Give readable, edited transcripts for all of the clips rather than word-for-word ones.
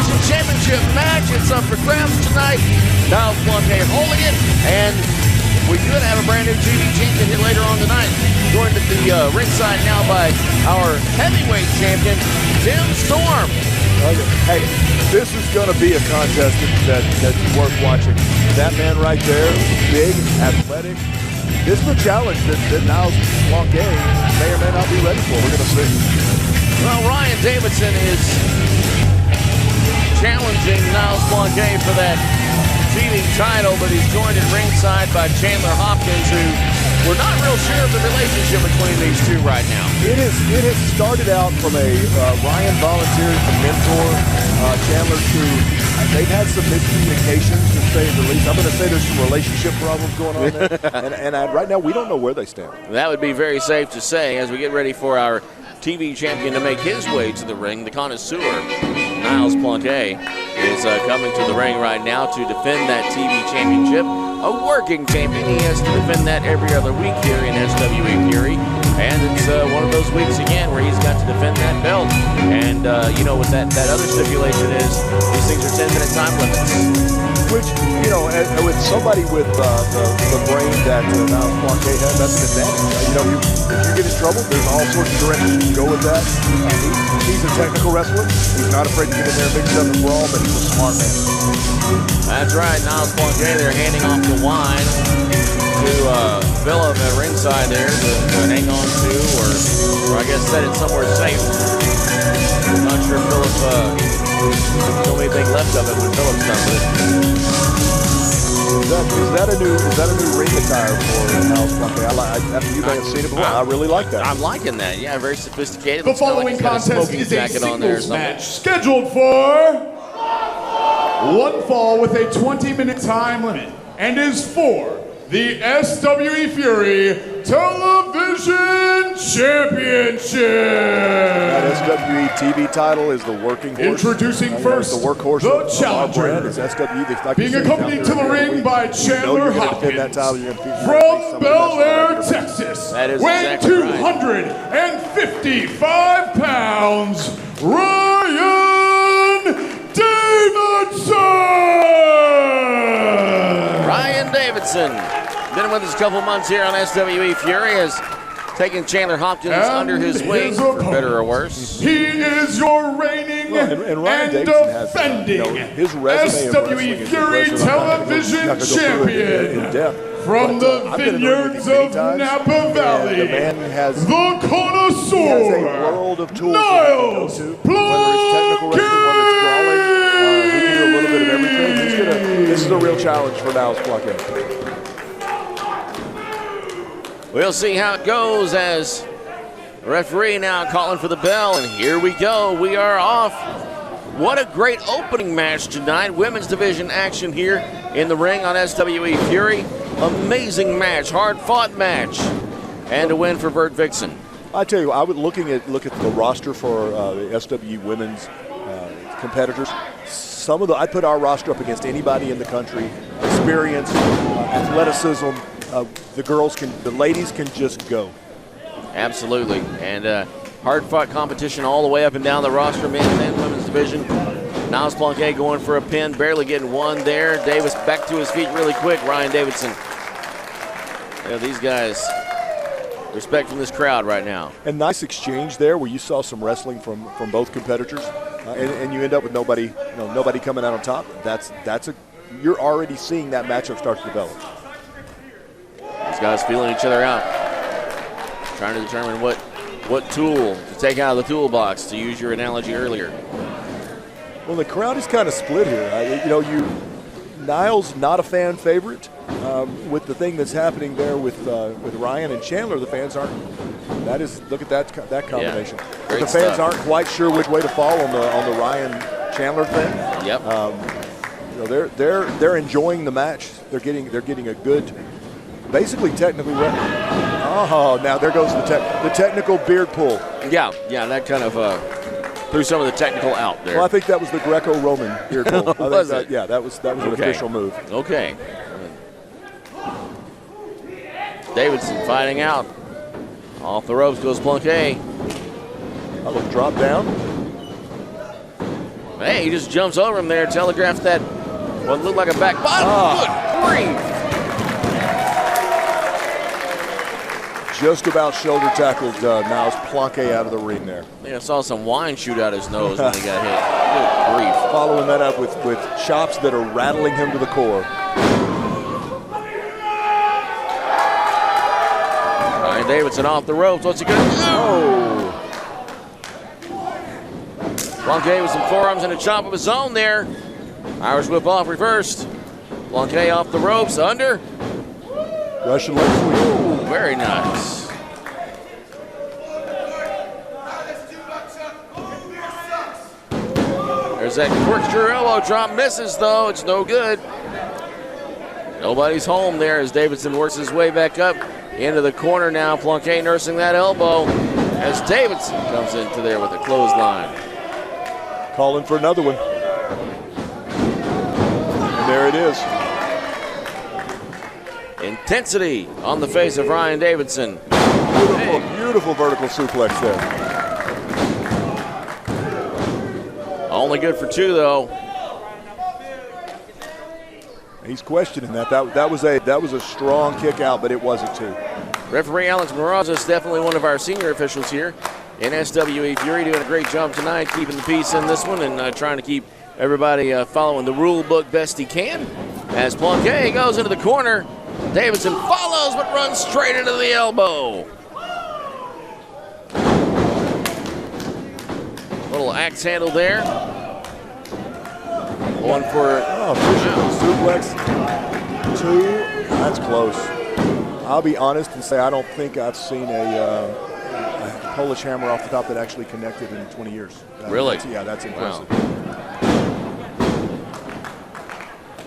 Division Championship match. It's up for grabs tonight. Niles Blanquet holding it, and we could have a brand new TV champion here later on tonight. Joined at the ringside now by our heavyweight champion, Tim Storm. Hey, this is going to be a contest that's worth watching. That man right there, big, athletic. This is a challenge that Niles Blanquet may or may not be ready for. We're going to see. Well, Ryan Davidson is challenging Niles Blanquet for that TV title, but he's joined at ringside by Chandler Hopkins, who we're not real sure of the relationship between these two right now. It has started out from a Ryan volunteering to mentor Chandler to. They've had some miscommunications, to say the least. I'm going to say there's some relationship problems going on there, and right now we don't know where they stand. That would be very safe to say as we get ready for our TV champion to make his way to the ring. The connoisseur, Niles Blanquet, is coming to the ring right now to defend that TV championship. A working champion. He has to defend that every other week here in SWE Fury. And it's one of those weeks again where he's got to defend that belt. And, you know, what that other stipulation is, these things are 10-minute time limits. Which, you know, with somebody with the brain that Niles Blanquet has, that's an advantage. You know, if you get in trouble, there's all sorts of directions you can go with that. He's a technical wrestler. He's not afraid to get in there and mix up the brawl, but he's a smart man. That's right, Niles Blanquet, they're handing off the wine to Phillip at ringside there to hang on to, or I guess set it somewhere safe. I'm not sure Phillip told me anything left of it when Phillip's done with it. Is that a new ring attire for Niles Blanquet? After you may have seen it before, I really like that. I'm liking that. Yeah, very sophisticated. The following contest is a singles match scheduled for one fall with a 20-minute time limit and is for the SWE Fury Television Championship. That SWE TV title is the working horse. Introducing first, the workhorse the challenger. Is SWE, like being accompanied to the ring by Chandler Hopkins from Bel Air, Texas. That is weighing exactly 255 pounds, Ryan Davidson. Ryan Davidson, been with us a couple months here on SWE Fury, has taken Chandler Hopkins under his wing, for better or worse. He is your reigning and defending his resume SWE Fury Television Champion from the vineyards of Napa Valley, the man has the connoisseur, he has a world of tools Niles Blanquet. He can do a little bit of everything. This is a real challenge for Niles Blanquet. We'll see how it goes as the referee now calling for the bell, and here we go. We are off. What a great opening match tonight. Women's division action here in the ring on SWE Fury. Amazing match, hard-fought match, and a win for Vert Vixen. I tell you, I would look at the roster for the SWE women's competitors. I'd put our roster up against anybody in the country. Experience, athleticism. The ladies can just go. Absolutely, and hard-fought competition all the way up and down the roster, men's and women's division. Niles Blanquet going for a pin, barely getting one there. Davis back to his feet really quick. Ryan Davidson. Yeah, these guys, respect from this crowd right now. And nice exchange there, where you saw some wrestling from both competitors, and you end up with nobody coming out on top. You're already seeing that matchup start to develop. These guys feeling each other out, trying to determine what tool to take out of the toolbox, to use your analogy earlier. Well, the crowd is kind of split here. Niles not a fan favorite. With the thing that's happening there with Ryan and Chandler, the fans aren't. Look at that combination. Yeah, the fans aren't quite sure which way to fall on the Ryan Chandler thing. Yep. They're enjoying the match. They're getting a good, basically technically. Oh, now there goes the technical beard pull. Yeah, that kind of threw some of the technical out there. Well, I think that was the Greco-Roman beard pull. Was it? Yeah, that was an official move. Okay. Davidson fighting out. Off the ropes goes Blanquet. A little drop down. Hey, he just jumps over him there, telegraphs that what looked like a back bottom. Good grief. Just about shoulder tackled Niles Planquet out of the ring there. Yeah, I saw some wine shoot out his nose when he got hit. Good grief. Following that up with chops that are rattling him to the core. Ryan Davidson off the ropes. What's he going to do? Oh. Planquet with some forearms and a chop of his own there. Irish whip off reversed. Planquet off the ropes, under. Russian leg sweep. Ooh, very nice. There's that corkscrew elbow drop, misses though, it's no good. Nobody's home there as Davidson works his way back up into the corner now. Planquet nursing that elbow as Davidson comes into there with a clothesline. Calling for another one. And there it is. Intensity on the face of Ryan Davidson. Beautiful, beautiful vertical suplex there. Only good for two, though. He's questioning that. That was a strong kick out, but it wasn't two. Referee Alex Moraza is definitely one of our senior officials here in SWE Fury, doing a great job tonight, keeping the peace in this one and trying to keep everybody following the rule book best he can. As Planquet goes into the corner, Davidson follows but runs straight into the elbow. Little axe handle there. One for suplex. Two. That's close. I'll be honest and say I don't think I've seen a Polish hammer off the top that actually connected in 20 years. Really? That's impressive. Wow.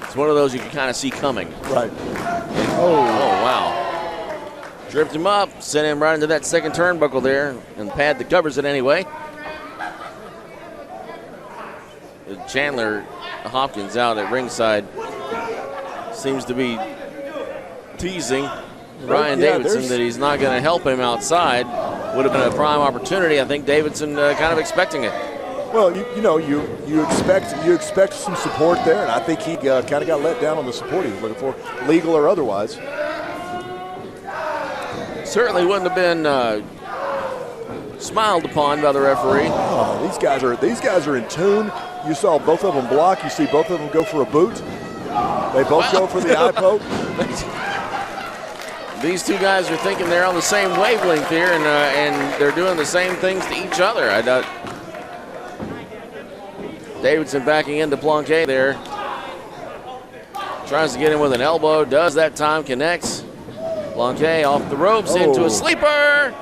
It's one of those you can kind of see coming. Right. Oh, wow. Tripped him up, sent him right into that second turnbuckle there, and the pad that covers it anyway. Chandler Hopkins out at ringside seems to be teasing Ryan Davidson that he's not going to help him outside. Would have been a prime opportunity. I think Davidson kind of expecting it. Well, you expect some support there, and I think he kind of got let down on the support he was looking for, legal or otherwise. Certainly wouldn't have been smiled upon by the referee. Oh, these guys are in tune. You saw both of them block. You see both of them go for a boot. They both go for the eye poke. These two guys are thinking they're on the same wavelength here, and they're doing the same things to each other. I doubt. Davidson backing into Planquet there. Tries to get him with an elbow. Does that time, connects. Planquet off the ropes into a sleeper.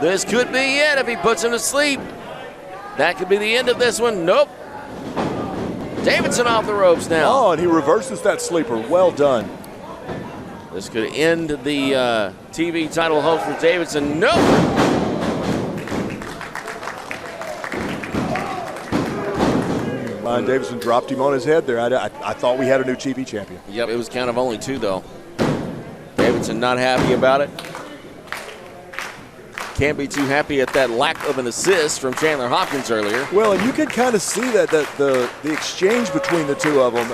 This could be it if he puts him to sleep. That could be the end of this one. Nope. Davidson off the ropes now. Oh, and he reverses that sleeper. Well done. This could end the TV title hope for Davidson. Nope. Ryan Davidson dropped him on his head there. I thought we had a new TV champion. Yep, it was count of only two, though. Davidson not happy about it. Can't be too happy at that lack of an assist from Chandler Hopkins earlier. Well, and you can kind of see that the exchange between the two of them.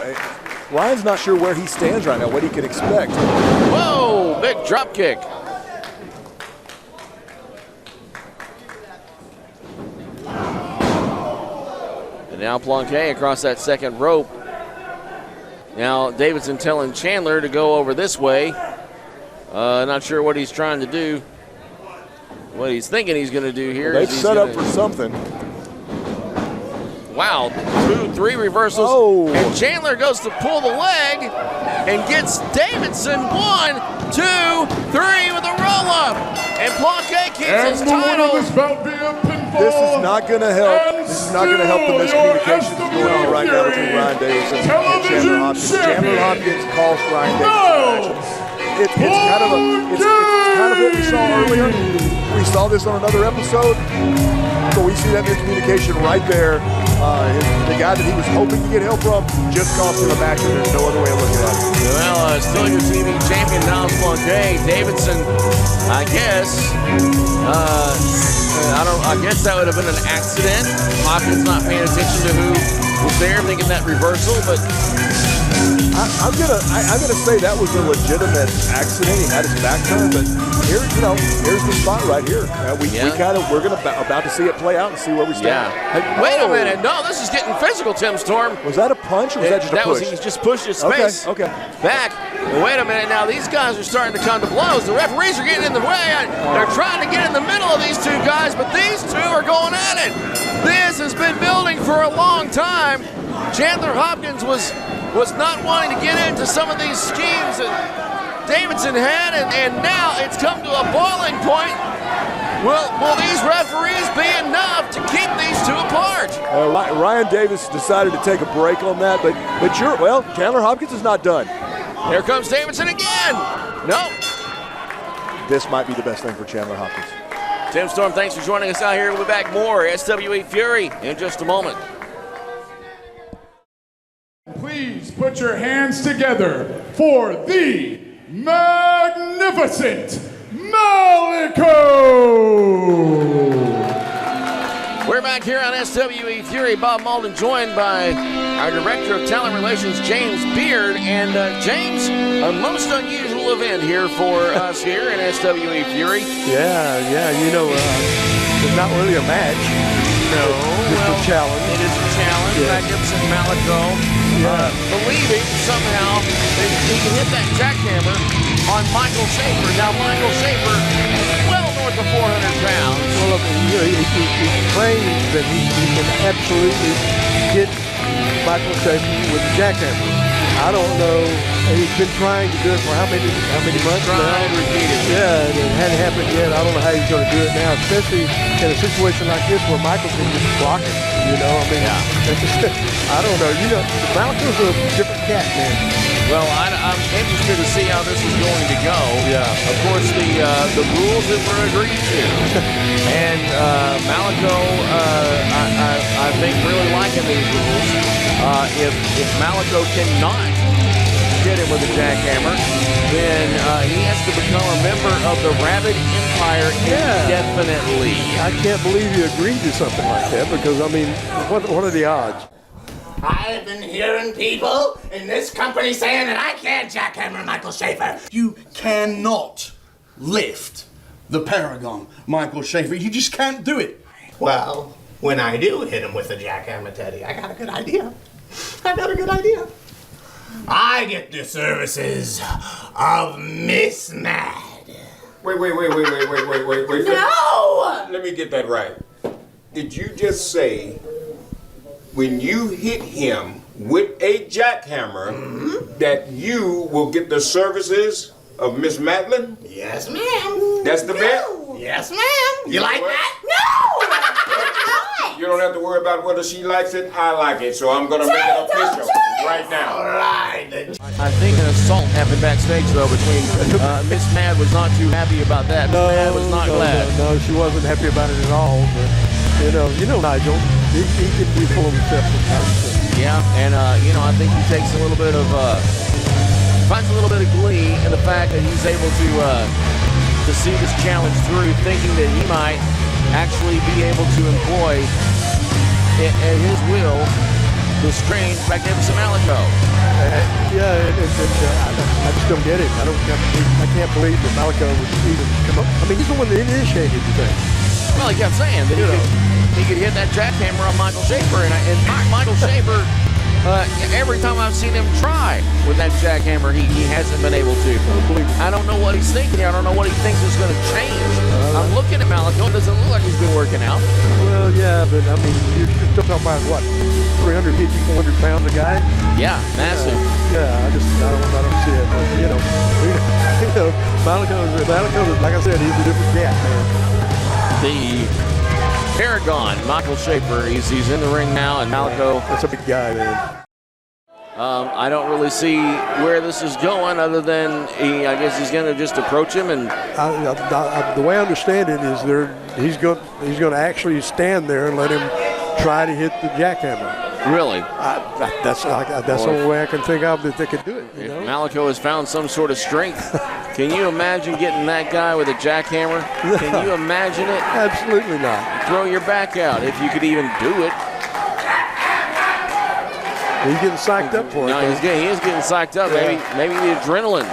Ryan's not sure where he stands right now, what he can expect. Whoa, big drop kick. And now Planquet across that second rope. Now Davidson telling Chandler to go over this way. Not sure what he's trying to do. What he's thinking he's going to do here. They've set up for something. Wow, 2, 3 reversals. Oh. And Chandler goes to pull the leg and gets Davidson 1, 2, 3 with a roll-up. And Planquet keeps his title. This is not going to help. This is not going to help the miscommunication that's going on right now between Ryan Davidson and Chandler Hopkins. Chandler Hopkins calls Ryan Davidson. It's kind of what we saw earlier. We saw this on another episode. So we see that miscommunication right there. The guy that he was hoping to get help from just cost him a match, and there's no other way of looking at it. Well, still your TV champion, Niles Planquet. Davidson, I guess, I guess that would have been an accident. Hopkins not paying attention to who was there, thinking that reversal, but I'm gonna say that was a legitimate accident. He had his back turned, but here, here's the spot right here. We're about to see it play out and see where we stand. Yeah. Wait a minute. No, this is getting physical, Tim Storm. Was that a punch or was that just a push? He just pushed his face back. Well, wait a minute. Now these guys are starting to come to blows. The referees are getting in the way. They're trying to get in the middle of these two guys, but these two are going at it. This has been building for a long time. Chandler Hopkins was not wanting to get into some of these schemes that Davidson had, and now it's come to a boiling point. Will these referees be enough to keep these two apart? Ryan Davis decided to take a break on that, but Chandler Hopkins is not done. Here comes Davidson again. No. This might be the best thing for Chandler Hopkins. Tim Storm, thanks for joining us out here. We'll be back more SWE Fury in just a moment. Please put your hands together for the magnificent Malaco! We're back here on SWE Fury. Bob Malden joined by our Director of Talent Relations, James Beard. And James, a most unusual event here for us here in SWE Fury. Yeah, it's not really a match. No, it's a challenge. It is a challenge. Yeah. Magnificent Malaco believing somehow that he can hit that jackhammer on Michael Schaefer. Now, Michael Schaefer, well north of 400 pounds. Well, he claims that he can absolutely hit Michael Schaefer with a jackhammer. I don't know. He's been trying to do it for how many months now? Yeah, it hadn't happened yet. I don't know how he's going to do it now, especially in a situation like this where Michael can just block it. I don't know. Malaco's a different cat, man. Well, I'm interested to see how this is going to go. Yeah. Of course, the rules that were agreed to, and Malaco, I think, really liking these rules. If Malaco cannot hit him with a jackhammer, then he has to become a member of the Rabid Empire indefinitely. I can't believe you agreed to something like that because, what are the odds? I've been hearing people in this company saying that I can't jackhammer Michael Schaefer. You cannot lift the Paragon, Michael Schaefer. You just can't do it. Well, when I do hit him with a jackhammer, Teddy, I got a good idea. I get the services of Miss Mad. Wait. No! Let me get that right. Did you just say when you hit him with a jackhammer that you will get the services of Miss Madeline? Yes, ma'am. That's the bet? Yes, ma'am. You like what? that? No! You don't have to worry about whether she likes it, I like it, so I'm gonna make it official right now. All right. I think an assault happened backstage, though, between Miss Mad was not too happy about that. Miss Mad was not glad. No, she wasn't happy about it at all. But, you know Nigel, he can be full of himself sometimes. Yeah, and, I think he takes a little bit of, finds a little bit of glee in the fact that he's able to see this challenge through, thinking that he might actually be able to employ at his will the strange magnificent Malaco. I just don't get it. I can't believe that Malaco would even come up. He's the one that initiated the thing. Well, he kept saying that he could hit that jackhammer on Michael Schaefer, and Michael Schaefer, every time I've seen him try with that jackhammer, he hasn't been able to. I don't know what he's thinking. I don't know what he thinks is going to change. I'm looking at Malaco. It doesn't look like he's been working out. Well, yeah, but you're still talking about what, 350, 400 pounds a guy? Yeah, massive. I don't see it. But, Malaco, like I said, he's a different cat, man. The Paragon, Michael Schaefer, he's in the ring now, and Malaco. That's a big guy, man. I don't really see where this is going, other than I guess he's going to just approach him, and the way I understand it is he's going to actually stand there and let him try to hit the jackhammer. Really? That's the only way I can think of that they could do it. Malaco has found some sort of strength Can you imagine getting that guy with a jackhammer? Can you imagine it? Absolutely not. Throw your back out if you could even do it. He's getting psyched up for it. No, he is getting psyched up. Yeah. Maybe the adrenaline.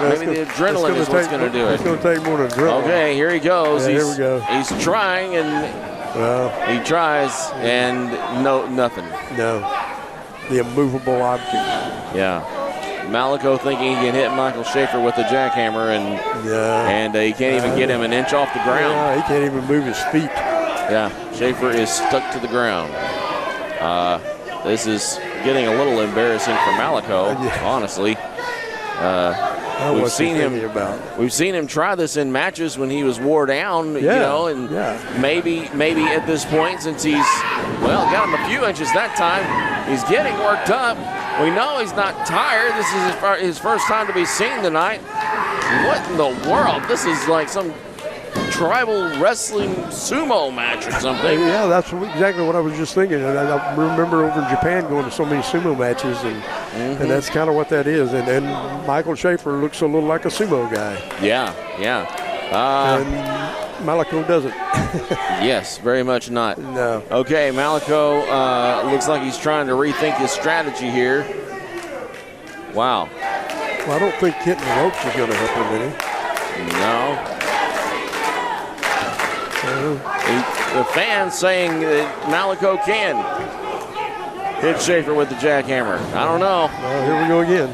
Maybe the adrenaline is what's going to do it. It's going to take more than adrenaline. Okay, here he goes. Yeah, here we go. He's trying, and he tries, and nothing. No. The immovable object. Yeah. Malaco thinking he can hit Michael Schaefer with the jackhammer, and he can't even get him an inch off the ground. Yeah, he can't even move his feet. Yeah, Schaefer is stuck to the ground. This is getting a little embarrassing for Malaco, honestly. We've seen him try this in matches when he was wore down, and maybe at this point, since he's got him a few inches that time, he's getting worked up. We know he's not tired. This is his first time to be seen tonight. What in the world? This is like some tribal wrestling sumo match or something. Yeah, that's exactly what I was just thinking. And I remember over in Japan going to so many sumo matches, and that's kind of what that is. And Michael Schaefer looks a little like a sumo guy. Yeah. And Malaco doesn't. Yes, very much not. No. Okay, Malaco looks like he's trying to rethink his strategy here. Wow. Well, I don't think hitting the ropes is going to help him any. No. The fans saying that Malaco can hit Schaefer with the jackhammer. I don't know. Well, here we go again.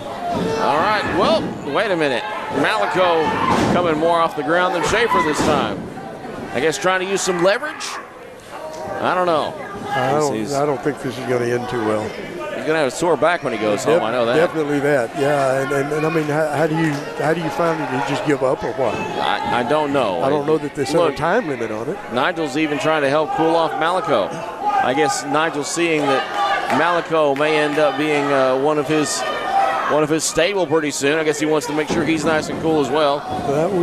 All right. Well, wait a minute. Malaco coming more off the ground than Schaefer this time. I guess trying to use some leverage? I don't know. I don't think this is going to end too well. He's going to have a sore back when he goes home. I know that. Definitely that. Yeah, and I mean, how do you find it? Do you just give up or what? I don't know. I don't know that they set a time limit on it. Nigel's even trying to help cool off Malaco. I guess Nigel's seeing that Malaco may end up being one of his stable pretty soon. I guess he wants to make sure he's nice and cool as well.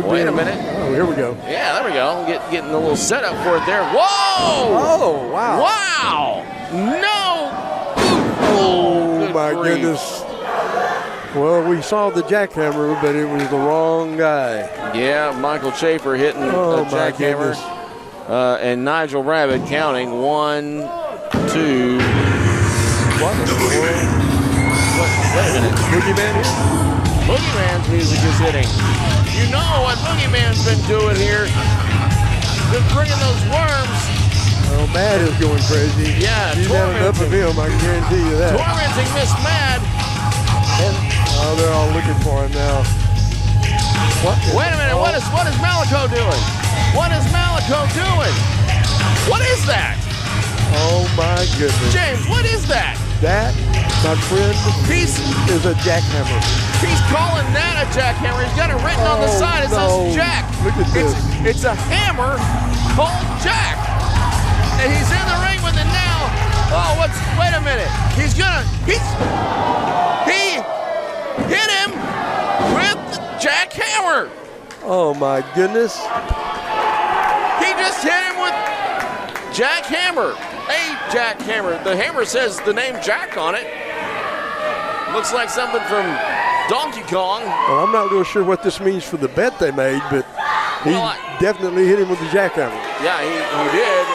Wait a minute. Oh, here we go. Yeah, there we go. Getting a little setup for it there. Whoa! Oh, wow. Wow! No! Oh, my goodness. Well, we saw the jackhammer, but it was the wrong guy. Yeah, Michael Schaefer hitting a jackhammer. And Nigel Rabbit counting 1, 2. What in the world? Wait a minute. Boogeyman here? Boogeyman's music is hitting. You know what Boogeyman's been doing here. Been bringing those worms. Oh, Mad is going crazy. Yeah, he's had enough of him, I can guarantee you that. Tormenting Miss Mad. Oh, they're all looking for him now. Wait a minute, what is Malaco doing? What is Malaco doing? What is that? Oh, my goodness. James, what is that? That, my friend, is a jackhammer. He's calling that a jackhammer. He's got it written on the side. It says Jack. Look at this. It's a hammer called Jack. And he's in the ring with it now. Oh, wait a minute. He hit him with the jackhammer. Oh, my goodness. He just hit him with jackhammer. A jackhammer. The hammer says the name Jack on it. Looks like something from Donkey Kong. Well, I'm not real sure what this means for the bet they made, but he definitely hit him with the jackhammer. Yeah, he did.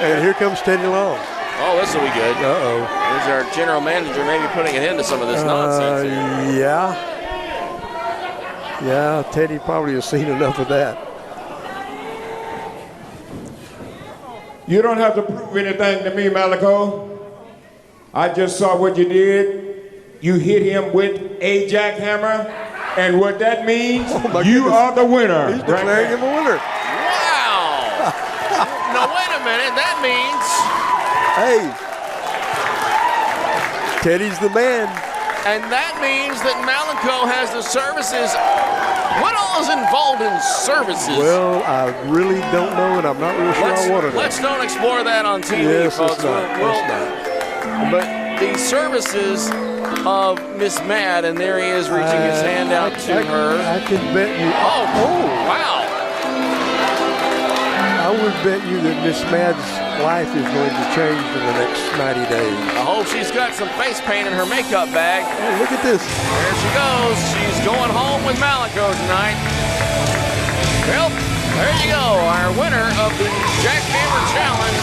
And here comes Teddy Long. Oh, this will be good. Uh-oh. There's our general manager maybe putting an end to some of this nonsense. Yeah, Teddy probably has seen enough of that. You don't have to prove anything to me, Malaco. I just saw what you did. You hit him with a jackhammer, and what that means, you are the winner. He's declaring him a winner. Wow! Now, wait a minute. That means... Hey, Teddy's the man. And that means that Malaco has the services. What all is involved in services? Well, I really don't know, and I'm not real sure I want to know. Let's don't explore that on TV, folks. Let's not. But the services of Miss Mad, and there he is reaching his hand out to her. I can bet you. Oh, wow. I I would bet you that Miss Mad's life is going to change in the next 90 days. I hope she's got some face paint in her makeup bag. Oh, look at this. There she goes. She's going home with Malaco tonight. Well, there you go. Our winner of the Jackhammer Challenge,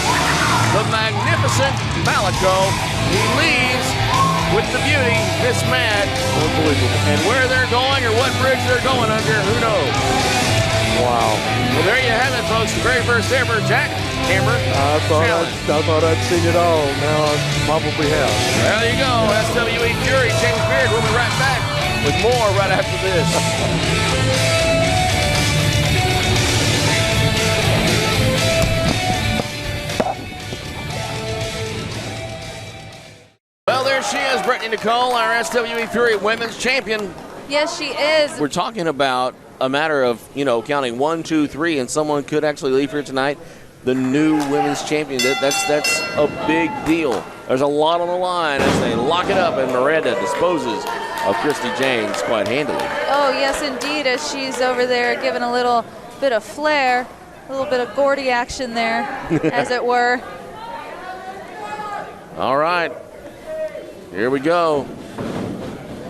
the magnificent Malaco. He leaves with the beauty, Miss Mad. Unbelievable. And where they're going or what bridge they're going under, who knows? Wow. Well, there you have it, folks. The very first ever Jackhammer Challenge. I thought I'd seen it all. Now I probably have. There you go. SWE Fury, James Beard. We'll be right back with more right after this. Well, there she is, Brittany Nicole, our SWE Fury Women's Champion. Yes, she is. We're talking about a matter of, counting 1, 2, 3, and someone could actually leave here tonight. The new women's champion. That's a big deal. There's a lot on the line as they lock it up, and Miranda disposes of Christi Jaynes quite handily. Oh, yes, indeed, as she's over there giving a little bit of flair, a little bit of Gordy action there, as it were. All right. Here we go.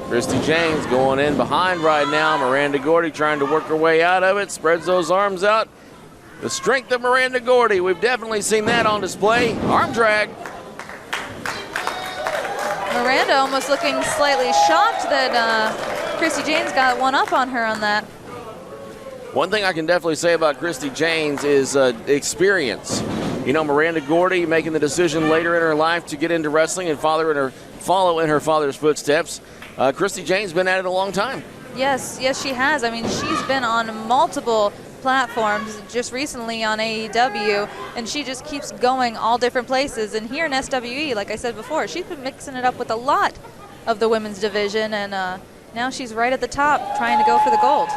Christi Jaynes going in behind right now. Miranda Gordy trying to work her way out of it. Spreads those arms out. The strength of Miranda Gordy. We've definitely seen that on display. Arm drag. Miranda almost looking slightly shocked that Christi Jaynes got one up on her on that. One thing I can definitely say about Christi Jaynes is experience. Miranda Gordy making the decision later in her life to get into wrestling and follow in her father's footsteps. Christi Jaynes been at it a long time. Yes, she has. I mean, she's been on multiple platforms, just recently on AEW, and she just keeps going all different places. And here in SWE, like I said before, she's been mixing it up with a lot of the women's division, and now she's right at the top trying to go for the gold.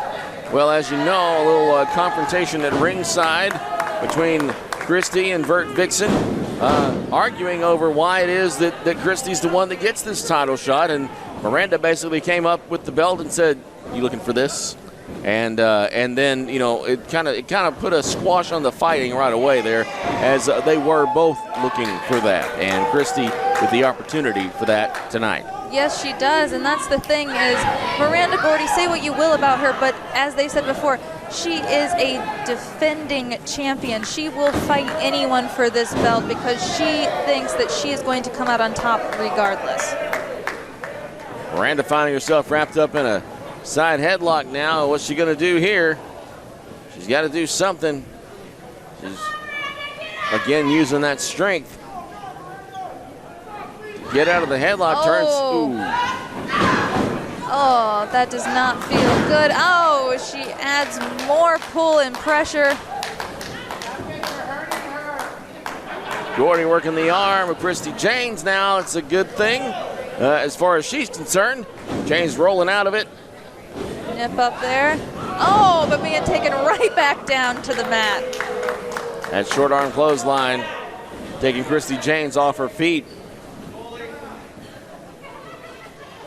Well, as you know, a little confrontation at ringside between Christi and Vert Vixen, arguing over why it is that Christi's the one that gets this title shot, and Miranda basically came up with the belt and said, "You looking for this?" And then it kind of put a squash on the fighting right away there, as they were both looking for that, and Christi with the opportunity for that tonight. Yes, she does, and that's the thing is Miranda Gordy, say what you will about her, but as they said before, she is a defending champion. She will fight anyone for this belt because she thinks that she is going to come out on top regardless. Miranda finding herself wrapped up in a side headlock now. What's she going to do here? She's got to do something. She's, again, using that strength. Get out of the headlock, turns. Ooh. Oh, that does not feel good. Oh, she adds more pull and pressure. Gordy working the arm of Christi Jaynes now. It's a good thing as far as she's concerned. Jaynes rolling out of it. Nip up there. Oh, but being taken right back down to the mat. That short arm clothesline taking Christi Jaynes off her feet.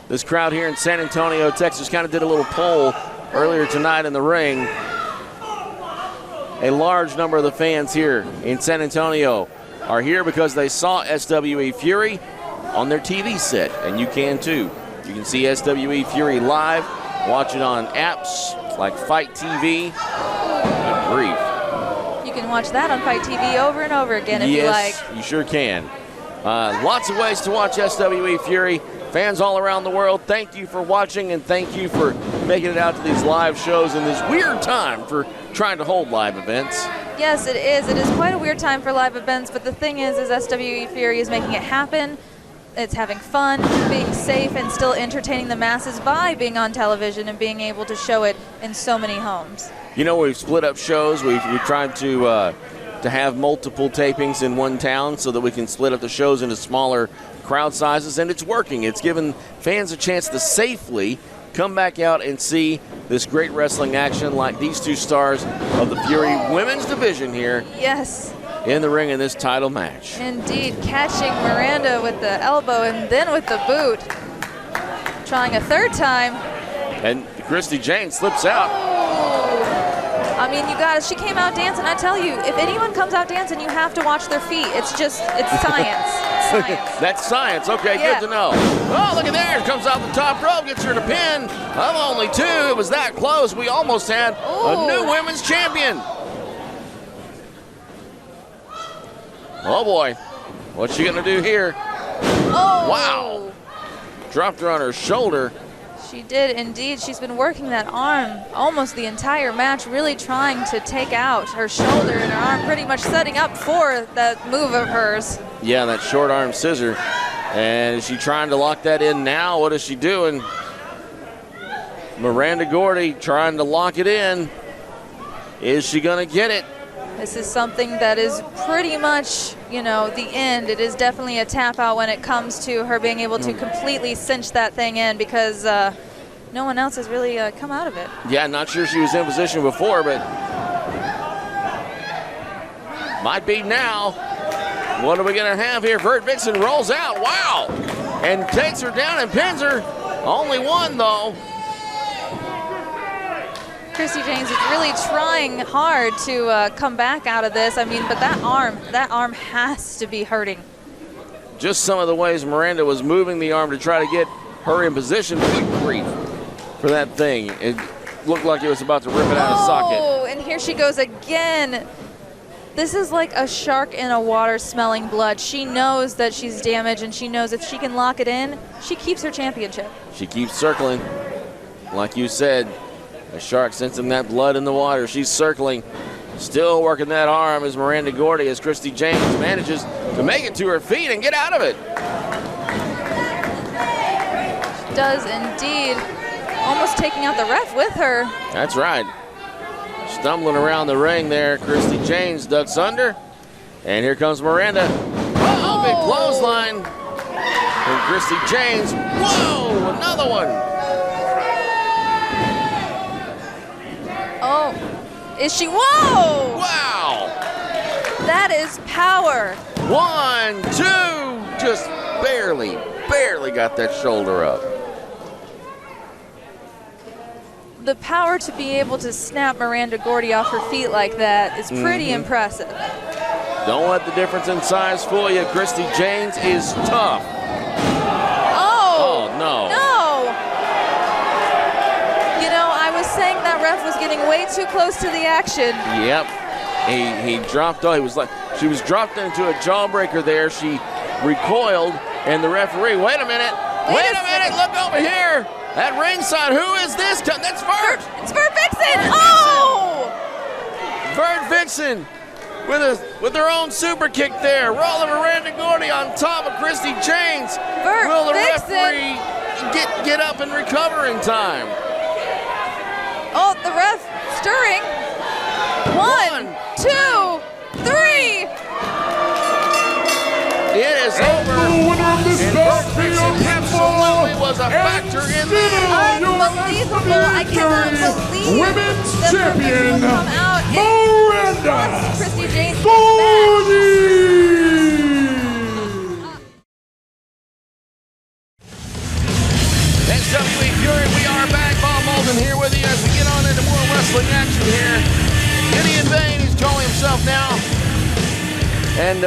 This crowd here in San Antonio, Texas, kind of did a little poll earlier tonight in the ring. A large number of the fans here in San Antonio are here because they saw SWE Fury on their TV set, and you can too. You can see SWE Fury live, watch it on apps like Fight TV. Good grief. You can watch that on Fight TV over and over again if you like. Yes, you sure can. Lots of ways to watch SWE Fury. Fans all around the world, thank you for watching, and thank you for making it out to these live shows in this weird time for trying to hold live events. Yes, it is. It is quite a weird time for live events, but the thing is SWE Fury is making it happen. It's having fun, being safe, and still entertaining the masses by being on television and being able to show it in so many homes. We've split up shows. We've tried to have multiple tapings in one town so that we can split up the shows into smaller crowd sizes, and it's working. It's given fans a chance to safely come back out and see this great wrestling action like these two stars of the Fury women's division here. Yes. In the ring in this title match. Indeed, catching Miranda with the elbow and then with the boot. Trying a third time. And Christi Jaynes slips out. I mean, she came out dancing. I tell you, if anyone comes out dancing, you have to watch their feet. It's science. It's science. That's science. Okay, Yeah. good to know. Oh, look at there. It comes out the top rope, gets her to pin. Of only 2. It was that close. We almost had a new women's champion. Oh, boy. What's she going to do here? Oh! Wow. Dropped her on her shoulder. She did indeed. She's been working that arm almost the entire match, really trying to take out her shoulder and her arm, pretty much setting up for that move of hers. Yeah, that short arm scissor. And is she trying to lock that in now? What is she doing? Miranda Gordy trying to lock it in. Is she going to get it? This is something that is pretty much, the end. It is definitely a tap out when it comes to her being able to completely cinch that thing in, because no one else has really come out of it. Yeah, not sure she was in position before, but might be now. What are we going to have here? Vert Vixen rolls out. Wow. And takes her down and pins her. Only one, though. Christi Jaynes is really trying hard to come back out of this. I mean, but that arm has to be hurting. Just some of the ways Miranda was moving the arm to try to get her in position. Good grief for that thing. It looked like it was about to rip it out of socket. Oh, and here she goes again. This is like a shark in a water smelling blood. She knows that she's damaged, and she knows if she can lock it in, she keeps her championship. She keeps circling. Like you said, a shark sensing that blood in the water. She's circling, still working that arm as Miranda Gordy, as Christi Jaynes manages to make it to her feet and get out of it. She does indeed. Almost taking out the ref with her. That's right. Stumbling around the ring there, Christi Jaynes ducks under. And here comes Miranda. Oh, big clothesline from Christi Jaynes. Whoa, another one. Oh, is she? Whoa! Wow! That is power. 1, 2, just barely got that shoulder up. The power to be able to snap Miranda Gordy off her feet like that is pretty impressive. Don't let the difference in size fool you. Christi Jaynes is tough. Oh! No. No! I was saying that ref was getting way too close to the action. Yep. He dropped. She was dropped into a jawbreaker there. She recoiled, and the referee. Wait a minute. Wait a minute. Look over here. At ringside. Who is this? That's Vert. It's Vert Vixen. Oh! Vert Vixen with her own super kick there. Rolling Miranda Gordy on top of Christi Jaynes. Will the referee get up and recover in time? Oh, the ref stirring. 1, 2, 3. It is over. And Vert Vixen absolutely was a factor in this. Unbelievable. I cannot believe Women's that champion, will come out Miranda Christi Jaynes Gordy. SWE Fury, we are back. Bob Moulton here with you as we get on into more wrestling action here. Gideon Vane, he's calling himself now. And,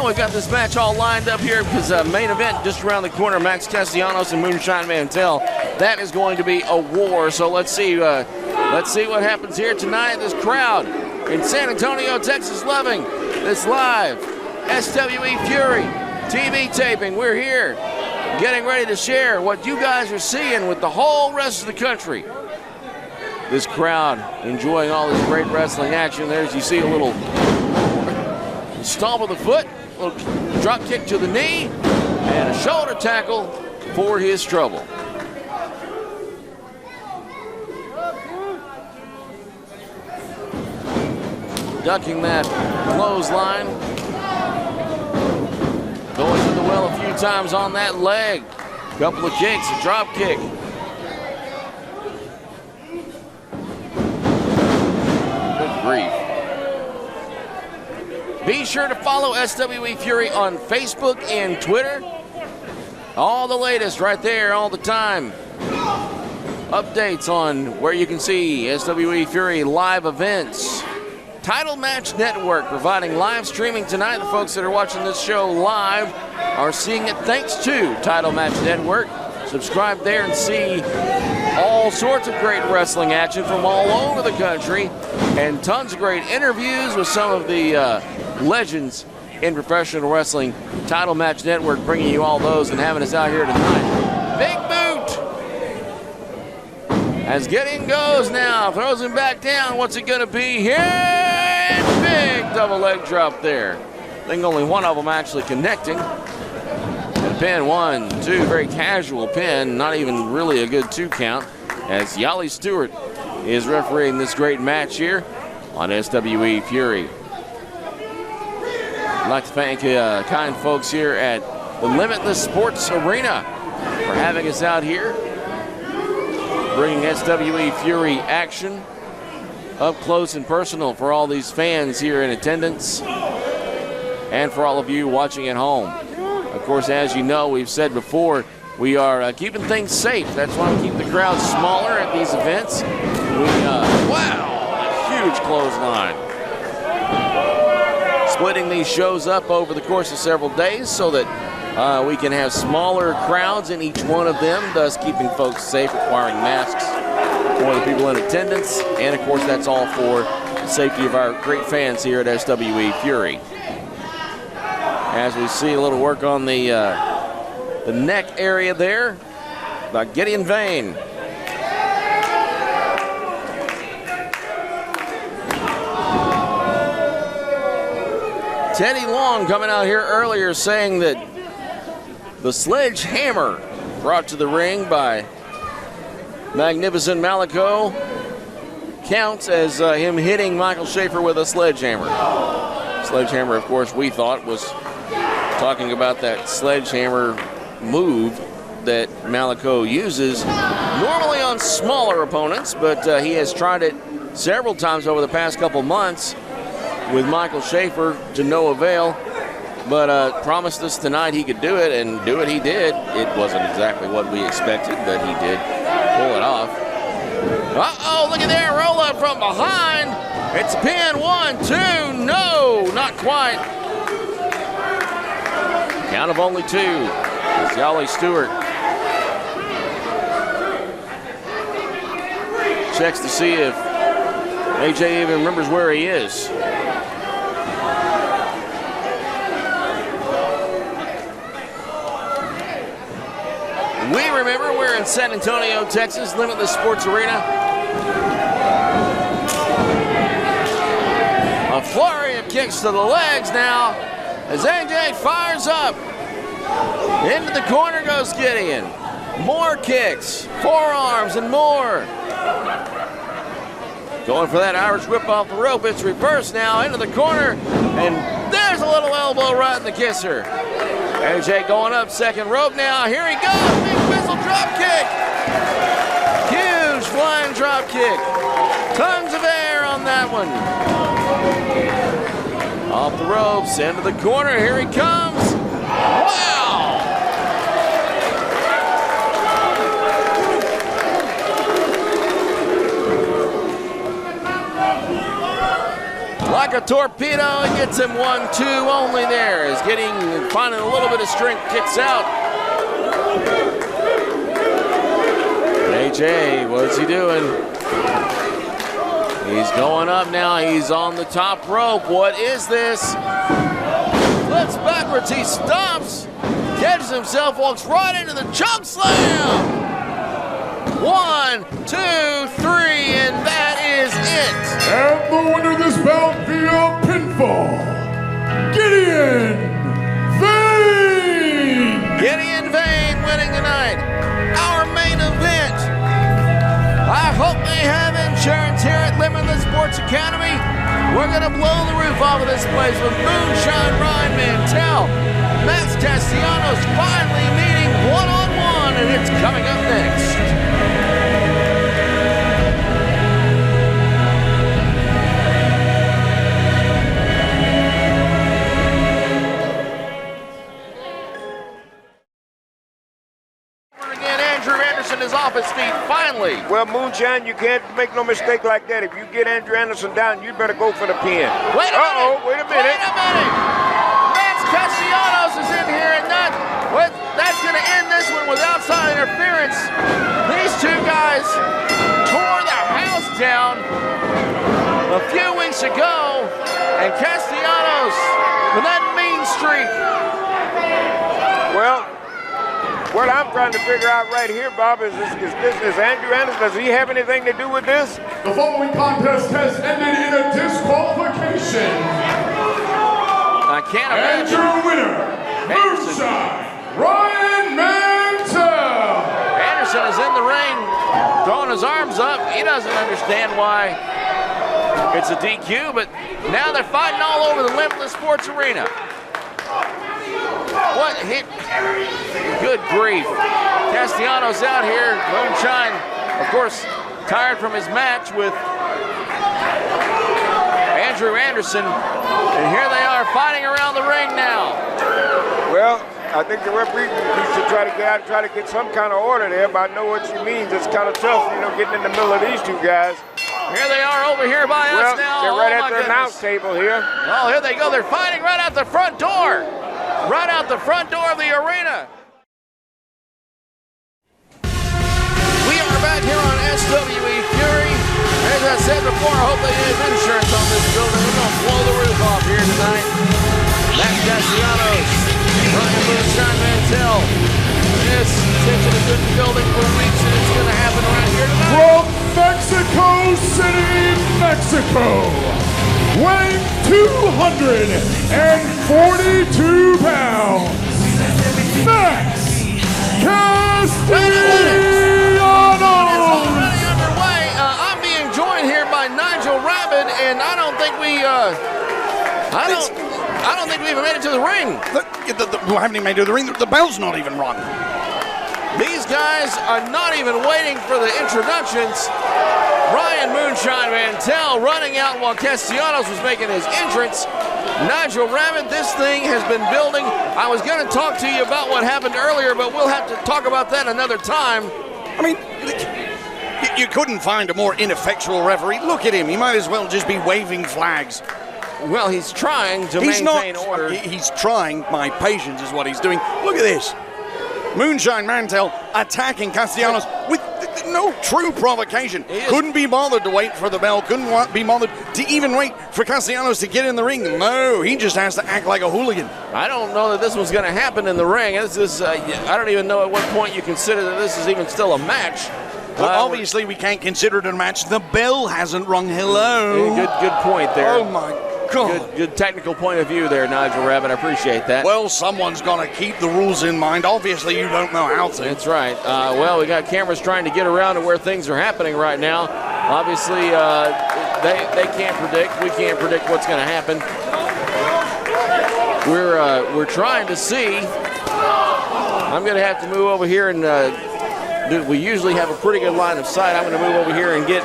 we've got this match all lined up here because main event just around the corner, Max Castellanos and Moonshine Mantel. That is going to be a war, so let's see what happens here tonight. This crowd in San Antonio, Texas, loving this live SWE Fury TV taping. We're here getting ready to share what you guys are seeing with the whole rest of the country. This crowd enjoying all this great wrestling action. There's, you see a little stomp of the foot, a little drop kick to the knee, and a shoulder tackle for his trouble. Ducking that clothesline. Going to the well a few times on that leg. Couple of kicks, a drop kick. Good grief. Be sure to follow SWE Fury on Facebook and Twitter. All the latest right there all the time. updates on where you can see SWE Fury live events. Title Match Network providing live streaming tonight. The folks that are watching this show live are seeing it thanks to Title Match Network. Subscribe there and see all sorts of great wrestling action from all over the country and tons of great interviews with some of the legends in professional wrestling. Title Match Network bringing you all those and having us out here tonight. Big boot as Gideon goes now, throws him back down. What's it going to be here? And big double leg drop there. I think only one of them actually connecting. Pin 1, 2, very casual pin, not even really a good 2 count, as Yali Stewart is refereeing this great match here on SWE Fury. I'd like to thank kind folks here at the Limitless Sports Arena for having us out here, bringing SWE Fury action up close and personal for all these fans here in attendance and for all of you watching at home. Of course, as you know, we've said before, we are keeping things safe. That's why we keep the crowd smaller at these events. Wow, a huge clothesline. Splitting these shows up over the course of several days so that we can have smaller crowds in each one of them, thus keeping folks safe, requiring masks for the people in attendance. And, of course, that's all for the safety of our great fans here at SWE Fury. As we see a little work on the neck area there by Gideon Vane. Teddy Long coming out here earlier saying that the sledgehammer brought to the ring by Magnificent Malaco counts as him hitting Michael Schaefer with a sledgehammer. Sledgehammer, of course, we thought was talking about that sledgehammer move that Malaco uses normally on smaller opponents, but he has tried it several times over the past couple months with Michael Schaefer to no avail, but promised us tonight he could do it, and do it he did. It wasn't exactly what we expected, but he did pull it off. Uh-oh, look at there, roll up from behind. It's a pin, 1, 2, no, not quite. Count of only 2. It's Yali Stewart. Checks to see if AJ even remembers where he is. We remember we're in San Antonio, Texas, Limitless Sports Arena. A flurry of kicks to the legs now as AJ fires up. Into the corner goes Gideon. More kicks, forearms, and more. Going for that Irish whip off the rope. It's reversed now into the corner, and there's a little elbow right in the kisser. AJ going up second rope now. Here he goes. Big missile drop kick. Huge flying drop kick. Tons of air on that one. Off the ropes, into the corner. Here he comes. Wow! Like a torpedo, it gets him 1, 2 only there. Is finding a little bit of strength, kicks out. AJ, what's he doing? He's going up now. He's on the top rope. What is this? Flips backwards. He stops, catches himself, walks right into the choke slam. 1, 2, 3, and that is it. And the winner of this bout via pinfall, Gideon Vane! Gideon Vane winning tonight. Our main event. I hope they have insurance here at Limitless Sports Academy. We're going to blow the roof off of this place with Moonshine Ryan Mantell. Max Castellanos finally meeting one-on-one, and it's coming up next. Again, Andrew Anderson is off his feet finally. Well, Moonshine, you can't make no mistake like that. If you get Andrew Anderson down, you better go for the pin. Wait a minute. Wait a minute. Lance Castellanos is in here and that's going to end this one with outside interference. These two guys tore the house down a few weeks ago, and Castellanos with that mean streak. Well, what I'm trying to figure out right here, Bob, is Andrew Anderson, does he have anything to do with this? The following contest has ended in a disqualification. I can't imagine. And your winner, Moonshine Ryan Mantell. Anderson is in the ring, throwing his arms up. He doesn't understand why it's a DQ, but now they're fighting all over the Limitless Sports Arena. What hit? Good grief. Castellanos out here. Moonshine, of course, tired from his match with Andrew Anderson. And here they are fighting around the ring now. Well, I think the referee needs to try to get some kind of order there, but I know what she means. It's kind of tough, getting in the middle of these two guys. Here they are over here by us now. They're right at the announce table here. Oh, here they go. They're fighting right out the front door. Right out the front door of the arena. We are back here on SWE Fury. As I said before, I hope they have insurance on this building. We're going to blow the roof off here tonight. Matt Castellanos, Ryan Moonshine Mantell. This attention has been building for weeks, and it's going to happen right here tonight. From Mexico City, Mexico, weighing 242 pounds, Max Castellanos. I'm being joined here by Nigel Rabbit, and I don't think we even made it to the ring. We haven't even made it to the ring. The bell's not even rung. These guys are not even waiting for the introductions. Ryan Moonshine Mantell running out while Castellanos was making his entrance. Nigel Rabbit, this thing has been building. I was going to talk to you about what happened earlier, but we'll have to talk about that another time. I mean, you couldn't find a more ineffectual referee. Look at him. He might as well just be waving flags. Well, he's trying to maintain order. He's trying. My patience is what he's doing. Look at this. Moonshine Mantell attacking Castellanos with no true provocation. Couldn't be bothered to wait for the bell. Couldn't be bothered to even wait for Castellanos to get in the ring. No, he just has to act like a hooligan. I don't know that this was going to happen in the ring. This is, I don't even know at what point you consider that this is even still a match. Well, obviously we can't consider it a match. The bell hasn't rung. Hello. Good point there. Oh my God. Good technical point of view there, Nigel Rabbit. I appreciate that. Well, someone's going to keep the rules in mind. Obviously, you don't know how to. That's right. Well, we got cameras trying to get around to where things are happening right now. Obviously, they can't predict. We can't predict what's going to happen. We're trying to see. I'm going to have to move over here and we usually have a pretty good line of sight. I'm going to move over here and get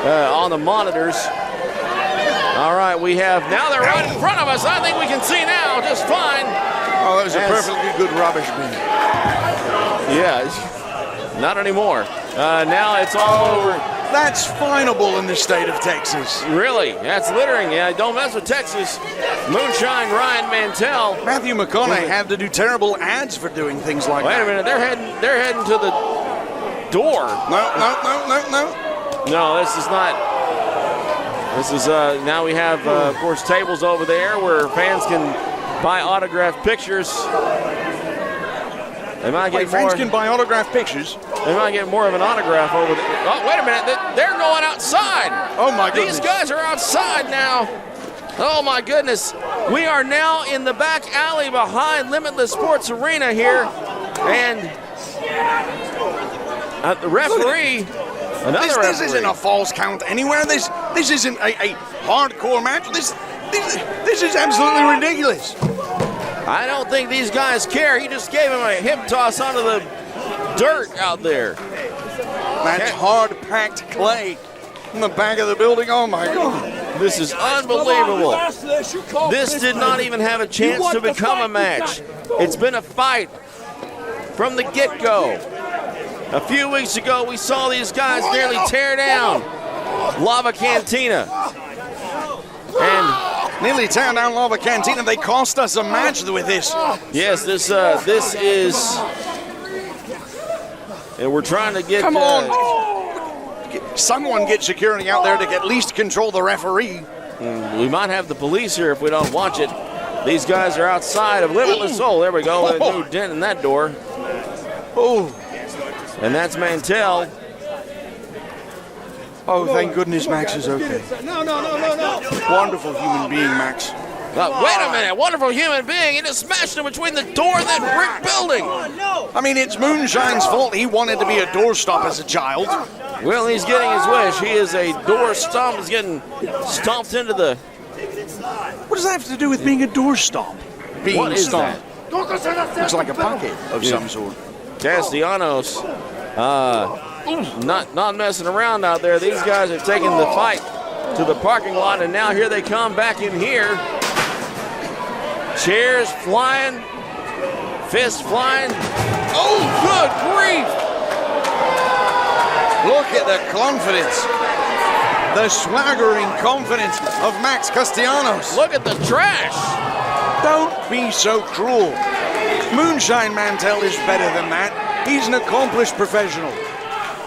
on the monitors. All right, we have, now they're right in front of us. I think we can see now just fine. Oh, that was a perfectly good rubbish bin. Yeah, not anymore. Now it's all over. That's finable in the state of Texas. Really? That's littering. Yeah, don't mess with Texas. Moonshine Ryan Mantell. Matthew McConaughey had to do terrible ads for doing things like that. Wait a minute, they're heading to the door. No. No, this is not. This is, now we have, of course, tables over there where fans can buy autographed pictures. They might get fans can buy autographed pictures? They might get more of an autograph over there. Oh, wait a minute. They're going outside. Oh, my goodness. These guys are outside now. Oh, my goodness. We are now in the back alley behind Limitless Sports Arena here. And the referee... This isn't a false count anywhere. This isn't a hardcore match. This is absolutely ridiculous. I don't think these guys care. He just gave him a hip toss onto the dirt out there. That's hard-packed clay in the back of the building. Oh, my God. This is unbelievable. This did not even have a chance to become a match. It's been a fight from the get-go. A few weeks ago, we saw these guys nearly tear down Lava Cantina. And nearly tear down Lava Cantina. They cost us a match with this. Yes, this is... And we're trying to get... Come on. Someone get security out there to at least control the referee. We might have the police here if we don't watch it. These guys are outside of Limitless Soul. There we go. A new dent in that door. Oh. And that's Mantell. Oh, thank goodness Max is okay. No. Wonderful human being, Max. Wait a minute. Wonderful human being. He just smashed him between the door and that brick building. I mean, it's Moonshine's fault. He wanted to be a doorstop as a child. Well, he's getting his wish. He is a door stomp. He's getting stomped into the... What does that have to do with being a doorstop? Being What is stomped. Looks like a bucket of some sort. Castellanos, not messing around out there. These guys are taking the fight to the parking lot, and now here they come back in here. Chairs flying, fists flying. Oh, good grief! Look at the confidence, the swaggering confidence of Max Castellanos. Look at the trash. Don't be so cruel. Moonshine Mantell is better than that. He's an accomplished professional.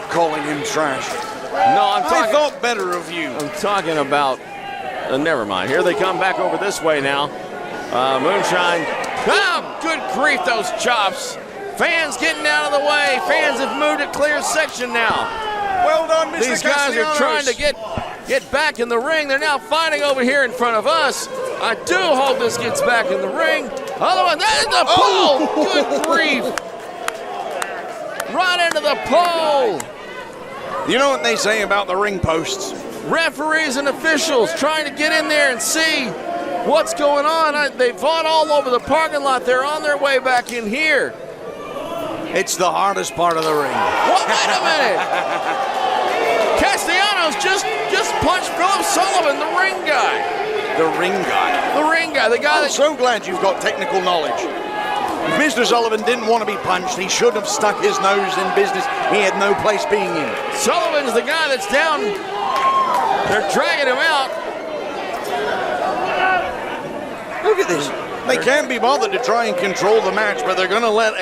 Calling him trash. No, I thought better of you. I'm talking about... never mind. Here they come back over this way now. Moonshine. Oh, good grief, those chops. Fans getting out of the way. Fans have moved to clear section now. Well done, Mr. These guys are trying to get back in the ring. They're now fighting over here in front of us. I do hope this gets back in the ring. Otherwise, that is the pole. Good grief. Right into the pole. You know what they say about the ring posts? Referees and officials trying to get in there and see what's going on. They fought all over the parking lot. They're on their way back in here. It's the hardest part of the ring. What? Wait a minute. Castellanos just punched Philip Sullivan, the ring guy. The ring guy? The ring guy, the guy I'm so glad you've got technical knowledge. If Mr. Sullivan didn't want to be punched, he should have stuck his nose in business he had no place being in. Sullivan's the guy that's down. They're dragging him out. Look at this. They can't be bothered to try and control the match, but they're going to let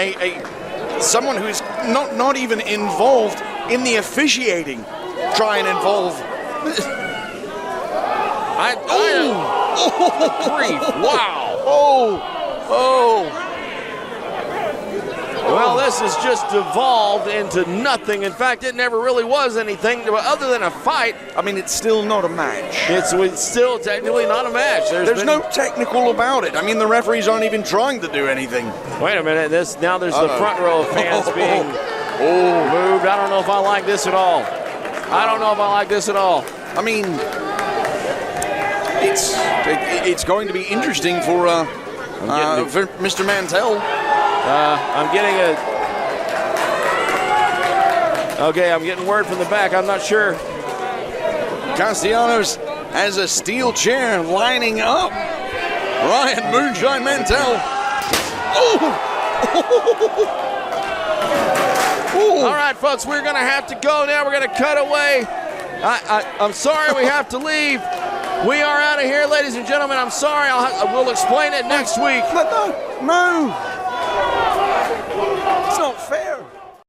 someone who's not even involved in the officiating try and involve. Grief! Wow! Oh! Well, this has just devolved into nothing. In fact, it never really was anything other than a fight. I mean, it's still not a match. It's still technically not a match. There's no technical about it. I mean, the referees aren't even trying to do anything. Wait a minute. Now there's the front row of fans being moved. I don't know if I like this at all. I mean, it's going to be interesting for Mr. Mantell. I'm getting word from the back. I'm not sure. Castellanos has a steel chair lining up. Ryan Moonshine Mantell. All right, folks, we're going to have to go now. We're going to cut away. I'm sorry we have to leave. We are out of here, ladies and gentlemen. I'm sorry. We'll explain it next week. No. It's not fair.